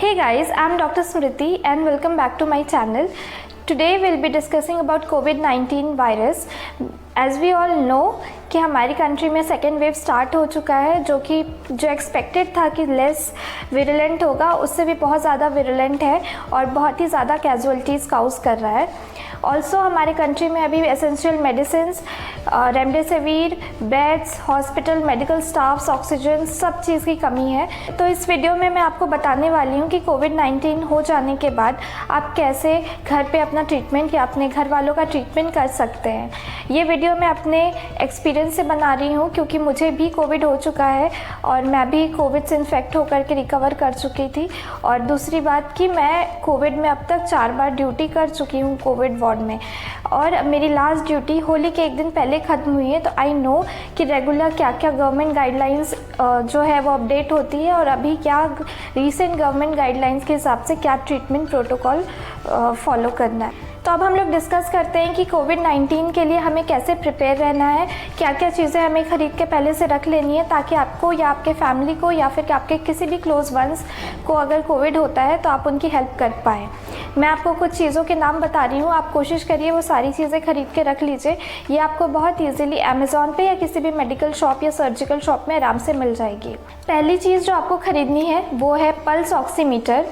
Hey guys, I'm Dr. Smriti and welcome back to my channel. Today we'll be discussing about COVID-19 virus. As we all know कि हमारी country में second wave start हो चुका है जो expected था कि लेस विरुलेंट होगा, उससे भी बहुत ज़्यादा विरुलेंट है और बहुत ही ज़्यादा कैजुअलिटीज़ काउज कर रहा है। ऑल्सो हमारे कंट्री में अभी essential medicines, remdesivir, beds, hospital, medical staffs, oxygen, सब चीज़ की कमी है। तो इस वीडियो में मैं आपको बताने वाली हूँ कि कोविड-19 हो जाने के बाद आप कैसे घर पे अपना ट्रीटमेंट या अपने घर वालों का ट्रीटमेंट कर सकते हैं। ये वीडियो मैं अपने एक्सपीरियंस से बना रही हूँ क्योंकि मुझे भी कोविड हो चुका है और मैं भी कोविड से इन्फेक्ट होकर के रिकवर कर चुकी थी। और दूसरी बात कि मैं कोविड में अब तक 4 बार ड्यूटी कर चुकी हूँ कोविड वार्ड में, और मेरी लास्ट ड्यूटी होली के एक दिन पहले ख़त्म हुई है। तो आई नो कि रेगुलर क्या क्या गवर्नमेंट गाइडलाइंस जो है वो अपडेट होती है और अभी क्या रीसेंट गवर्नमेंट गाइडलाइंस के हिसाब से क्या ट्रीटमेंट प्रोटोकॉल फॉलो करना है। तो अब हम लोग डिस्कस करते हैं कि कोविड-19 के लिए हमें कैसे प्रिपेयर रहना है, क्या क्या चीज़ें हमें ख़रीद के पहले से रख लेनी है ताकि आपको या आपके फैमिली को या फिर आपके किसी भी क्लोज वंस को अगर कोविड होता है तो आप उनकी हेल्प कर पाएँ। मैं आपको कुछ चीज़ों के नाम बता रही हूँ, आप कोशिश करिए वो सारी चीज़ें खरीद के रख लीजिए। ये आपको बहुत ईजिली अमेज़ॉन पे या किसी भी मेडिकल शॉप या सर्जिकल शॉप में आराम से मिल जाएगी। पहली चीज़ जो आपको ख़रीदनी है वो है पल्स ऑक्सीमीटर।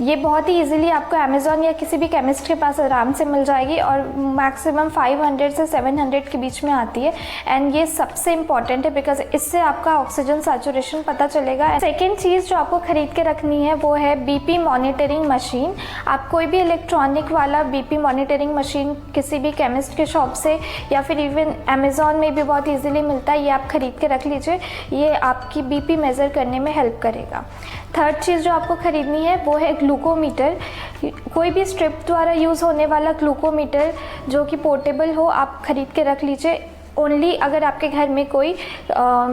ये बहुत ही इजीली आपको अमेज़ॉन या किसी भी केमिस्ट के पास आराम से मिल जाएगी और मैक्सिमम 500 से 700 के बीच में आती है। एंड ये सबसे इम्पॉर्टेंट है बिकॉज इससे आपका ऑक्सीजन सैचुरेशन पता चलेगा। सेकेंड चीज़ जो आपको ख़रीद के रखनी है वो है बीपी मॉनिटरिंग मशीन। आप कोई भी इलेक्ट्रॉनिक वाला बीपी मॉनिटरिंग मशीन किसी भी केमिस्ट के शॉप से या फिर इवन अमेज़ॉन में भी बहुत ईजिली मिलता है, ये आप ख़रीद के रख लीजिए। ये आपकी बीपी मेज़र करने में हेल्प करेगा। थर्ड चीज़ जो आपको ख़रीदनी है वो है ग्लूकोमीटर। कोई भी स्ट्रिप द्वारा यूज़ होने वाला ग्लूकोमीटर जो कि पोर्टेबल हो आप ख़रीद के रख लीजिए। ओनली अगर आपके घर में कोई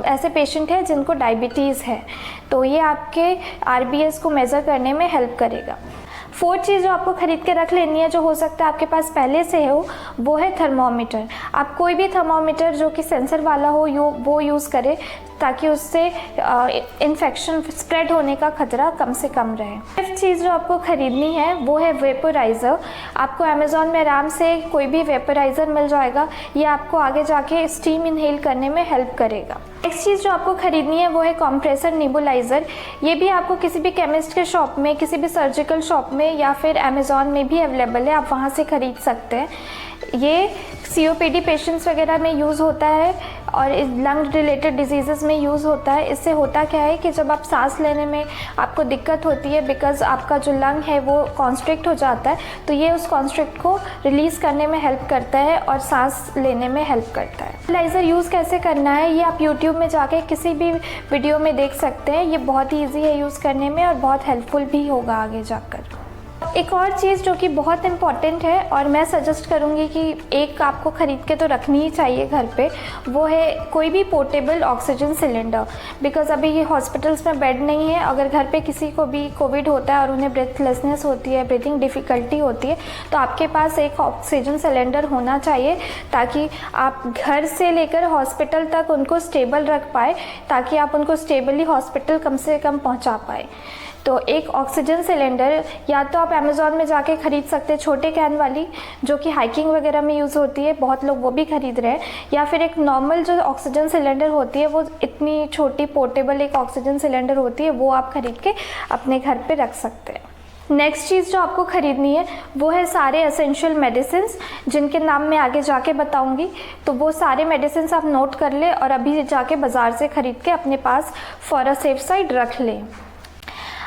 ऐसे पेशेंट है जिनको डायबिटीज़ है तो ये आपके आरबीएस को मेज़र करने में हेल्प करेगा। फोर्थ चीज़ जो आपको ख़रीद के रख लेनी है जो हो सकता है आपके पास पहले से हो वो है थर्मोमीटर। आप कोई भी थर्मोमीटर जो कि सेंसर वाला हो वो यूज़ करें ताकि उससे इन्फेक्शन स्प्रेड होने का खतरा कम से कम रहे। फिफ्थ चीज़ जो आपको ख़रीदनी है वो है वेपोराइज़र। आपको अमेज़ॉन में आराम से कोई भी वेपोराइज़र मिल जाएगा, ये आपको आगे जाके स्टीम इनहेल करने में हेल्प करेगा। नेक्स्ट चीज़ जो आपको ख़रीदनी है वो है कंप्रेसर नेबुलाइज़र। ये भी आपको किसी भी केमिस्ट के शॉप में, किसी भी सर्जिकल शॉप में या फिर अमेज़ॉन में भी अवेलेबल है, आप वहाँ से ख़रीद सकते हैं। ये COPD पेशेंट्स वगैरह में यूज़ होता है और लंग रिलेटेड डिजीज़ में यूज़ होता है। इससे होता क्या है कि जब आप सांस लेने में आपको दिक्कत होती है बिकॉज़ आपका जो लंग है वो कॉन्स्ट्रिक्ट हो जाता है, तो ये उस कॉन्स्ट्रिक्ट को रिलीज़ करने में हेल्प करता है और सांस लेने में हेल्प करता है। नेबुलाइज़र यूज़ कैसे करना है ये आप यूट्यूब में जाके किसी भी वीडियो में देख सकते हैं। ये बहुत ही ईजी है यूज़ करने में और बहुत हेल्पफुल भी होगा आगे जाकर। एक और चीज़ जो कि बहुत इम्पॉर्टेंट है और मैं सजेस्ट करूँगी कि एक आपको ख़रीद के तो रखनी ही चाहिए घर पे, वो है कोई भी पोर्टेबल ऑक्सीजन सिलेंडर। बिकॉज़ अभी ये हॉस्पिटल्स में बेड नहीं है, अगर घर पे किसी को भी कोविड होता है और उन्हें ब्रेथलेसनेस होती है, ब्रीथिंग डिफ़िकल्टी होती है, तो आपके पास एक ऑक्सीजन सिलेंडर होना चाहिए ताकि आप घर से लेकर हॉस्पिटल तक उनको स्टेबल रख पाए, ताकि आप उनको स्टेबली हॉस्पिटल कम से कम पहुँचा पाए। तो एक ऑक्सीजन सिलेंडर या तो आप अमेज़ॉन में जाके ख़रीद सकते हैं छोटे कैन वाली जो कि हाइकिंग वगैरह में यूज़ होती है, बहुत लोग वो भी ख़रीद रहे हैं, या फिर एक नॉर्मल जो ऑक्सीजन सिलेंडर होती है वो इतनी छोटी पोर्टेबल एक ऑक्सीजन सिलेंडर होती है, वो आप ख़रीद के अपने घर पे रख सकते हैं। नेक्स्ट चीज़ जो आपको ख़रीदनी है वो है सारे एसेंशियल मेडिसिन्स जिनके नाम मैं आगे जाके बताऊंगी। तो वो सारे मेडिसिन्स आप नोट कर ले और अभी जाके बाज़ार से ख़रीद के अपने पास फॉर अ सेफ साइड रख लें।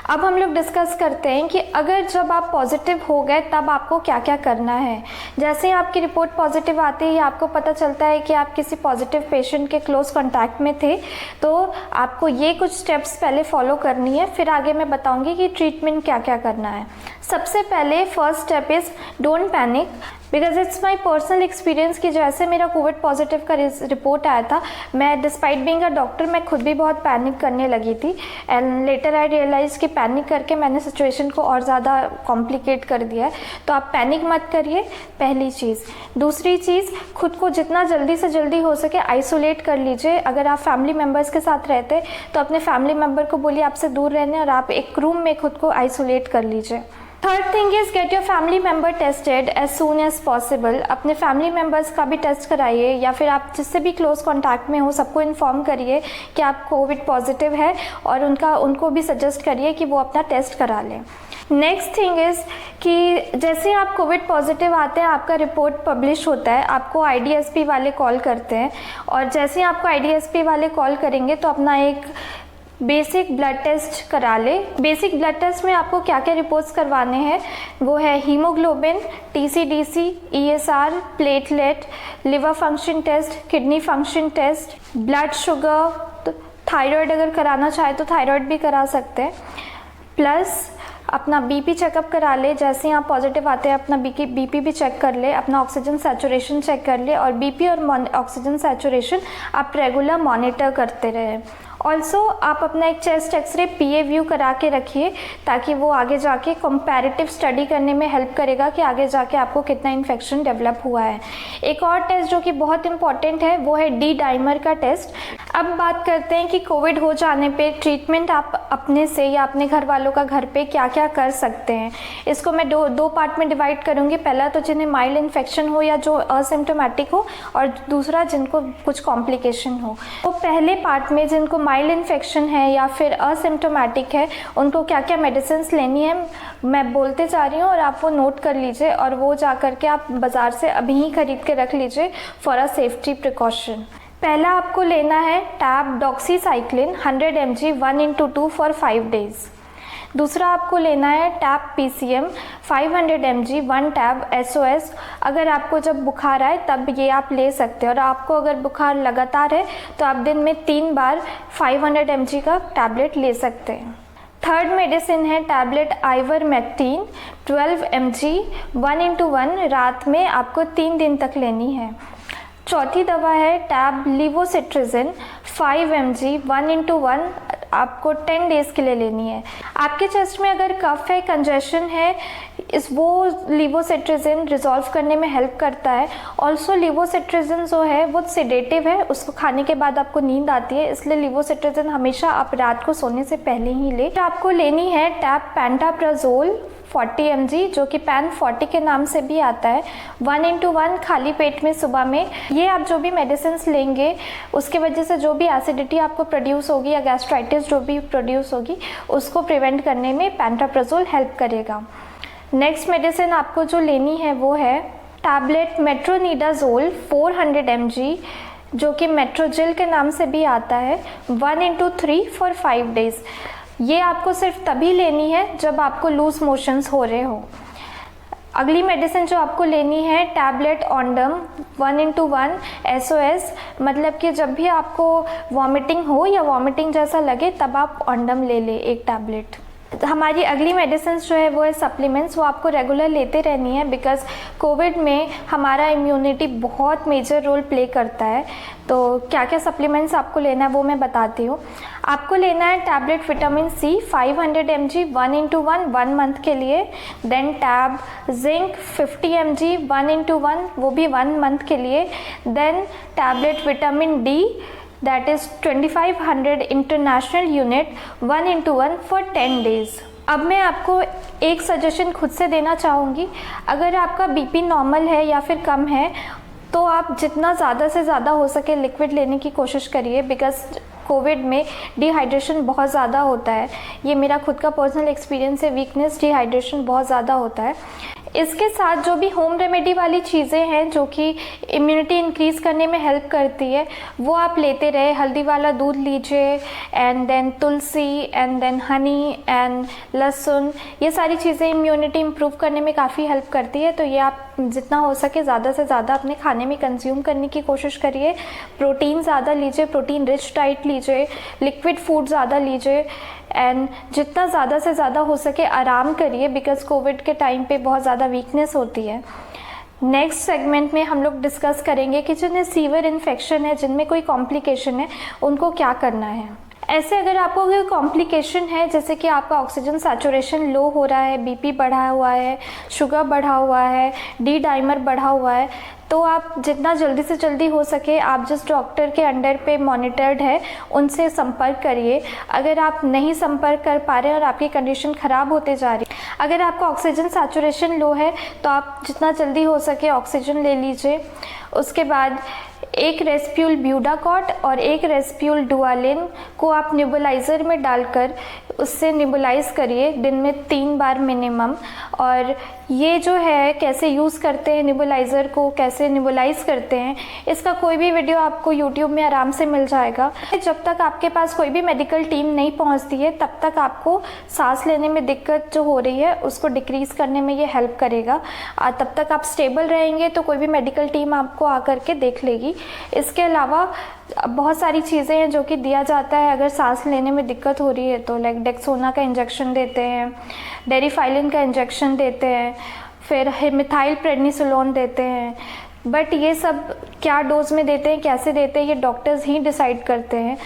अब हम लोग डिस्कस करते हैं कि अगर जब आप पॉजिटिव हो गए तब आपको क्या क्या करना है। जैसे ही आपकी रिपोर्ट पॉजिटिव आती है या आपको पता चलता है कि आप किसी पॉजिटिव पेशेंट के क्लोज कॉन्टैक्ट में थे, तो आपको ये कुछ स्टेप्स पहले फॉलो करनी है, फिर आगे मैं बताऊंगी कि ट्रीटमेंट क्या क्या करना है। सबसे पहले first step is don't panic. Because it's my personal experience कि जैसे मेरा कोविड पॉजिटिव का रिपोर्ट आया था, मैं डिस्पाइट बीइंग अ डॉक्टर मैं खुद भी बहुत पैनिक करने लगी थी। एंड लेटर आई रियलाइज कि पैनिक करके मैंने सिचुएशन को और ज़्यादा कॉम्प्लिकेट कर दिया है। तो आप पैनिक मत करिए, पहली चीज़। दूसरी चीज़, खुद को जितना जल्दी से जल्दी हो सके आइसोलेट कर लीजिए। अगर आप फैमिली मेम्बर्स के साथ रहते तो अपने फैमिली मेम्बर को बोलिए आपसे दूर रहने, और आप एक रूम में खुद को आइसोलेट कर लीजिए। Third thing is get your family member tested as soon as possible. अपने फैमिली मेम्बर्स का भी टेस्ट कराइए, या फिर आप जिससे भी क्लोज कॉन्टैक्ट में हो सबको इन्फॉर्म करिए कि आप कोविड पॉजिटिव है, और उनको भी सजेस्ट करिए कि वो अपना टेस्ट करा लें। नेक्स्ट थिंग इज़ कि जैसे आप कोविड पॉजिटिव आते हैं, आपका रिपोर्ट पब्लिश होता है, आपको IDSP वाले कॉल करते हैं, और जैसे ही आपको IDSP वाले कॉल करेंगे तो अपना एक बेसिक ब्लड टेस्ट करा ले। बेसिक ब्लड टेस्ट में आपको क्या क्या रिपोर्ट्स करवाने हैं वो है haemoglobin, TCDC, ESR, platelet, liver function test, kidney function test, blood sugar, thyroid अगर कराना चाहे तो थायराइड भी करा सकते हैं। प्लस अपना BP चेकअप करा ले। जैसे ही आप पॉजिटिव आते हैं अपना BP भी चेक कर ले, अपना ऑक्सीजन सैचुरेशन चेक कर ले, और BP और ऑक्सीजन सैचुरेशन आप रेगुलर मॉनिटर करते रहें। ऑल्सो आप अपना एक चेस्ट एक्सरे PA व्यू करा के रखिए, ताकि वो आगे जाके कंपैरेटिव स्टडी करने में हेल्प करेगा कि आगे जाके आपको कितना इन्फेक्शन डेवलप हुआ है। एक और टेस्ट जो कि बहुत इंपॉर्टेंट है वो है D डाइमर का टेस्ट। अब बात करते हैं कि कोविड हो जाने पे ट्रीटमेंट आप अपने से या अपने घर वालों का घर पे क्या क्या कर सकते हैं। इसको मैं दो पार्ट में डिवाइड करूँगी। पहला तो जिन्हें माइल्ड इन्फेक्शन हो या जो असिम्टोमेटिक हो, और दूसरा जिनको कुछ कॉम्प्लिकेशन हो। तो पहले पार्ट में जिनको माइल्ड इन्फेक्शन है या फिर असिम्टोमेटिक है, उनको क्या क्या मेडिसिन लेनी है मैं बोलते जा रही हूँ, और आप वो नोट कर लीजिए, और वो जा कर के आप बाज़ार से अभी ही खरीद के रख लीजिए फॉर अ सेफ्टी प्रिकॉशन। पहला आपको लेना है tab doxycycline 100 mg 1/2 for 5 days. दूसरा आपको लेना है tab PCM 500 mg 1 tab SOS। अगर आपको जब बुखार आए तब ये आप ले सकते हैं, और आपको अगर बुखार लगातार है तो आप दिन में 3 बार 500 mg का टैबलेट ले सकते हैं। थर्ड मेडिसिन है टैबलेट आइवरमेक्टिन 12 mg 1/1 रात में आपको 3 दिन तक लेनी है। चौथी दवा है टैब लिवोसिट्रिजिन 5 mg 1/1 आपको 10 डेज़ के लिए लेनी है। आपके चेस्ट में अगर कफ है, कंजेशन है, वो लिवोसिट्रिजिन रिजॉल्व करने में हेल्प करता है। ऑल्सो लिवोसिट्रिजिन जो है वो सेडेटिव है, उसको खाने के बाद आपको नींद आती है, इसलिए लिवोसिट्रिजिन हमेशा आप रात को सोने से पहले ही ले। तो आपको लेनी है टैब पेंटाप्राजोल 40 mg, जो कि पैन 40 के नाम से भी आता है, 1/1 खाली पेट में सुबह में। ये आप जो भी मेडिसिन लेंगे उसके वजह से जो भी एसिडिटी आपको प्रोड्यूस होगी या गैस्ट्राइटिस जो भी प्रोड्यूस होगी उसको प्रिवेंट करने में पेंटाप्राजोल हेल्प करेगा। नेक्स्ट मेडिसिन आपको जो लेनी है वो है टैबलेट मेट्रोनिडाजोल 400 mg, जो कि मेट्रोजिल के नाम से भी आता है, 1/3 फॉर 5 डेज़। ये आपको सिर्फ तभी लेनी है जब आपको लूज मोशंस हो रहे हो। अगली मेडिसिन जो आपको लेनी है टैबलेट ऑन्डम 1/1 SOS, मतलब कि जब भी आपको वॉमिटिंग हो या वॉमिटिंग जैसा लगे तब आप ऑन्डम ले लें एक टैबलेट। हमारी अगली मेडिसिन जो है वो है सप्लीमेंट्स, वो आपको रेगुलर लेते रहनी है, बिकॉज कोविड में हमारा इम्यूनिटी बहुत मेजर रोल प्ले करता है। तो क्या क्या सप्लीमेंट्स आपको लेना है वो मैं बताती हूँ। आपको लेना है tablet vitamin C 500 mg 1/1 1 month के लिए, देन टैब जिंक 50 mg 1/1 वो भी 1 मंथ के लिए, then tablet vitamin D that is 2500 international unit 1/1 for 10 days. अब मैं आपको एक सजेशन खुद से देना चाहूँगी। अगर आपका BP नॉर्मल है या फिर कम है तो आप जितना ज़्यादा से ज़्यादा हो सके लिक्विड लेने की कोशिश करिए, बिकॉज कोविड में डिहाइड्रेशन बहुत ज़्यादा होता है। ये मेरा खुद का पर्सनल एक्सपीरियंस है, वीकनेस डिहाइड्रेशन बहुत ज़्यादा होता है। इसके साथ जो भी होम रेमेडी वाली चीज़ें हैं जो कि इम्यूनिटी इंक्रीज़ करने में हेल्प करती है वो आप लेते रहे। हल्दी वाला दूध लीजिए, एंड देन तुलसी, एंड देन हनी एंड लहसुन, ये सारी चीज़ें इम्यूनिटी इम्प्रूव करने में काफ़ी हेल्प करती है। तो ये आप जितना हो सके ज़्यादा से ज़्यादा अपने खाने में कंज्यूम करने की कोशिश करिए। प्रोटीन ज़्यादा लीजिए, प्रोटीन रिच डाइट लीजिए, लिक्विड फूड ज़्यादा लीजिए, एंड जितना ज़्यादा से ज़्यादा हो सके आराम करिए, बिकॉज़ कोविड के टाइम पे बहुत ज़्यादा वीकनेस होती है। नेक्स्ट सेगमेंट में हम लोग डिस्कस करेंगे कि जिन्हें सीवियर इन्फेक्शन है, जिनमें कोई कॉम्प्लिकेशन है, उनको क्या करना है। ऐसे अगर आपको कोई कॉम्प्लिकेशन है, जैसे कि आपका ऑक्सीजन सैचुरेशन लो हो रहा है, बीपी बढ़ा हुआ है, शुगर बढ़ा हुआ है, डी डाइमर बढ़ा हुआ है, तो आप जितना जल्दी से जल्दी हो सके आप जिस डॉक्टर के अंडर पे मॉनिटर्ड है उनसे संपर्क करिए। अगर आप नहीं संपर्क कर पा रहे हैं और आपकी कंडीशन ख़राब होते जा रही है, अगर आपका ऑक्सीजन सैचुरेशन लो है तो आप जितना जल्दी हो सके ऑक्सीजन ले लीजिए। उसके बाद एक रेस्प्यूल ब्यूडाकॉट और एक रेस्प्यूल डुआलिन को आप नेबुलाइज़र में डालकर उससे नेबुलाइज करिए दिन में 3 बार मिनिमम। और ये जो है कैसे यूज़ करते हैं नेबुलाइज़र को, कैसे नेबुलाइज करते हैं, इसका कोई भी वीडियो आपको यूट्यूब में आराम से मिल जाएगा। जब तक आपके पास कोई भी मेडिकल टीम नहीं पहुंचती है तब तक आपको सांस लेने में दिक्कत जो हो रही है उसको डिक्रीज़ करने में ये हेल्प करेगा। तब तक आप स्टेबल रहेंगे तो कोई भी मेडिकल टीम आपको आकर के देख लेगी। इसके अलावा बहुत सारी चीज़ें हैं जो कि दिया जाता है अगर सांस लेने में दिक्कत हो रही है तो, लाइक डेक्सोना का इंजेक्शन देते हैं, डेरिफाइलिन का इंजेक्शन देते हैं, फिर मिथाइल प्रेडनिसोलोन देते हैं। बट ये सब क्या डोज में देते हैं, कैसे देते हैं, ये डॉक्टर्स ही डिसाइड करते हैं।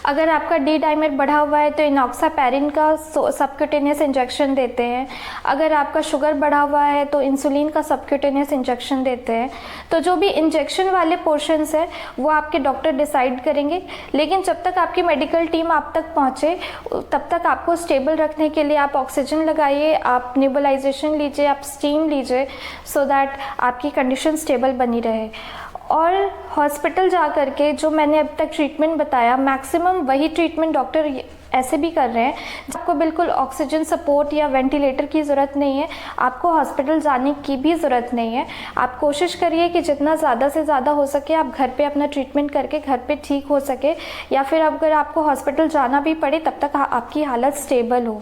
अगर आपका डी डाइमर बढ़ा हुआ है तो इनॉक्सापैरिन का सबक्यूटेनियस इंजेक्शन देते हैं। अगर आपका शुगर बढ़ा हुआ है तो इंसुलिन का सबक्यूटेनियस इंजेक्शन देते हैं। तो जो भी इंजेक्शन वाले पोर्शंस है वो आपके डॉक्टर डिसाइड करेंगे। लेकिन जब तक आपकी मेडिकल टीम आप तक पहुँचे तब तक आपको स्टेबल रखने के लिए आप ऑक्सीजन लगाइए, आप नेबुलाइजेशन लीजिए, आप स्टीम लीजिए, सो दैट आपकी कंडीशन स्टेबल बनी रहे। और हॉस्पिटल जा कर के जो मैंने अब तक ट्रीटमेंट बताया मैक्सिमम वही ट्रीटमेंट डॉक्टर ऐसे भी कर रहे हैं। आपको बिल्कुल ऑक्सीजन सपोर्ट या वेंटिलेटर की ज़रूरत नहीं है, आपको हॉस्पिटल जाने की भी ज़रूरत नहीं है। आप कोशिश करिए कि जितना ज़्यादा से ज़्यादा हो सके आप घर पे अपना ट्रीटमेंट करके घर पे ठीक हो सके, या फिर अगर आपको हॉस्पिटल जाना भी पड़े तब तक आपकी हालत स्टेबल हो।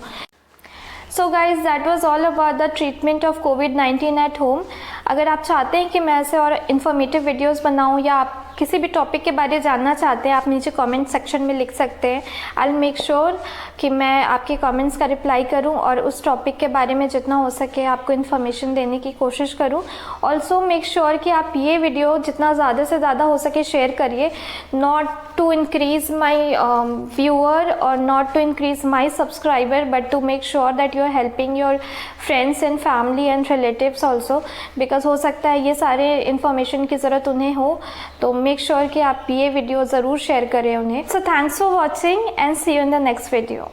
So guys that was all about the treatment of covid at home. अगर आप चाहते हैं कि मैं ऐसे और इन्फॉर्मेटिव वीडियोस बनाऊं या आप किसी भी टॉपिक के बारे में जानना चाहते हैं आप नीचे कमेंट सेक्शन में लिख सकते हैं। आई विल मेक श्योर कि मैं आपके कमेंट्स का रिप्लाई करूं और उस टॉपिक के बारे में जितना हो सके आपको इन्फॉर्मेशन देने की कोशिश करूं। ऑल्सो मेक श्योर कि आप ये वीडियो जितना ज़्यादा से ज़्यादा हो सके शेयर करिए, not to increase my viewer और not to increase my subscriber but to make sure that you are helping your friends and family and relatives also, because हो सकता है ये सारे इन्फॉर्मेशन की ज़रूरत उन्हें हो। तो मेक श्योर कि आप ये वीडियो ज़रूर शेयर करें उन्हें। So thanks for watching and see you in the next video.